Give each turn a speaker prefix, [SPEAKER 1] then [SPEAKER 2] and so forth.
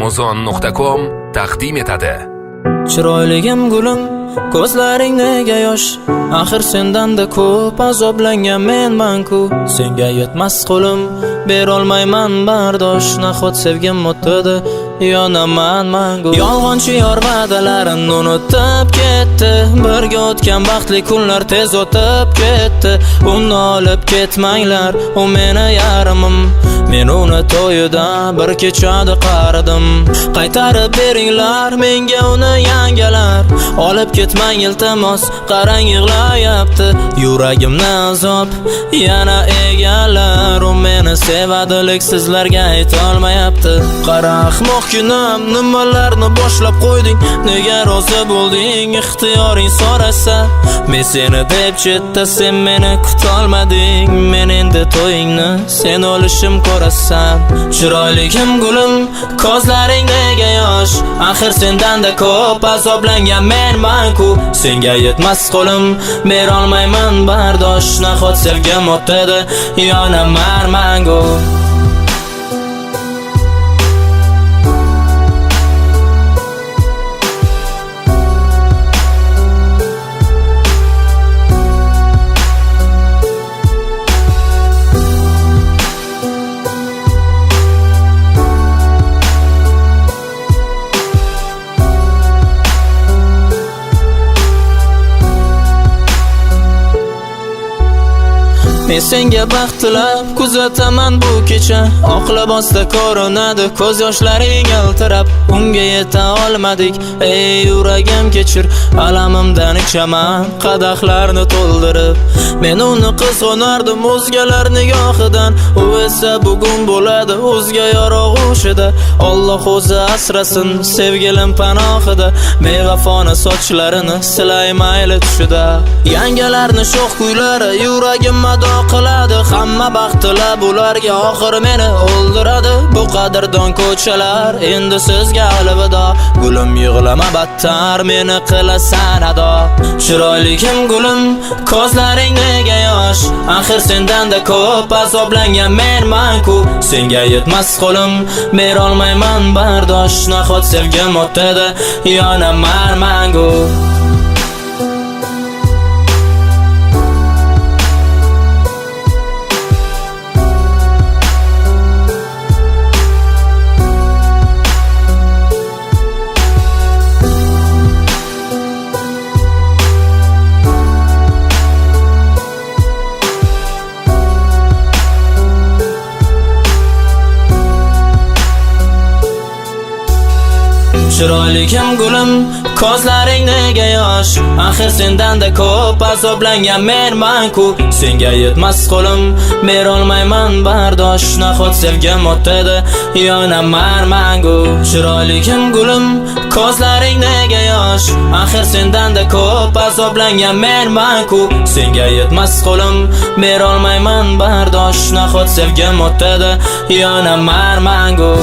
[SPEAKER 1] Muzon.com taqdim etadi.
[SPEAKER 2] Chiroyligim gulim, ko'zlaring nega yosh? Axir sendan-da ko'p azoblangan menman-ku. Senga yetmas qo'lim, berolmayman bardosh. Nahot sevgim o'tdi, yonaman mangu. Yolg'onchi yor va'dalarini unutib ketdi. Birga o'tgan baxtli kunlar tez o'tib ketdi. Uni olib ketmanglar, u meni yarimim. Men uni to'yida bir kechada qaradim. Qaytarib beringlar menga uni yangalar. Olib ketmang iltimos, qarang yig'layapti. Yuragimni azob yana egalar. U meni sevadilik sizlarga aytolmayapti. Qara ahmoq kunam, nimalarni boshlab qo'yding? Nega rozi bo'lding? Ixtiyoring so'rasa, men seni deb chetda, sen meni kutolmading. Men endi to'yingni sen o'lishim ko'rasan. Chiroyligim gulim, ko'zlaring nega yosh? Axir sendan-da ko'p azoblangan menman-ku. Senga yetmas qo'lim, berolmayman bardosh. Nahot sevgim o'tdi, yonaman mangu. Men senga baxt tilab kuzataman bu kecha. Oq libosda ko'rinadi ko'z yoshlaring yaltirab. Unga yeta olmadik, ey yuragim kechir. Alamimdan ichaman qadahlarni to'ldirib. Men uni qizg'onardim o'zgalar nigohidan. U esa bugun bo'ladi o'zga yorug'ushida. Alloh o'zi asrasin sevgilim panohida. Bevafona sochlarini silay mayli tushida. Yangalarni sho'x kuylari yuragim mado qiladi. Hamma baxt tilab ularga oxir meni o'ldiradi. Bu qadrdon ko'chalar endi sizga alvido. Gulim yig'lama battar, meni qilasan ado. Chiroyligim gulim, ko'zlaring nega yosh? Axir sendan-da ko'p azoblangan menman-ku. Senga yetmas qo'lim, berolmayman bardosh. Nahot sevgim o'tdi, yonaman mangu. Chiroyligim gulim, ko'zlaring nega yosh? Axir sendan-da ko'p azoblangan menman-ku. Senga yetmas qo'lim, berolmayman bardosh. Nahot sevgim o'tdi, yonaman mangu. Chiroyligim gulim, ko'zlaring nega yosh? Axir sendan-da ko'p azoblangan menman-ku. Senga yetmas qo'lim, berolmayman bardosh. Nahot sevgim o'tdi, yonaman mangu.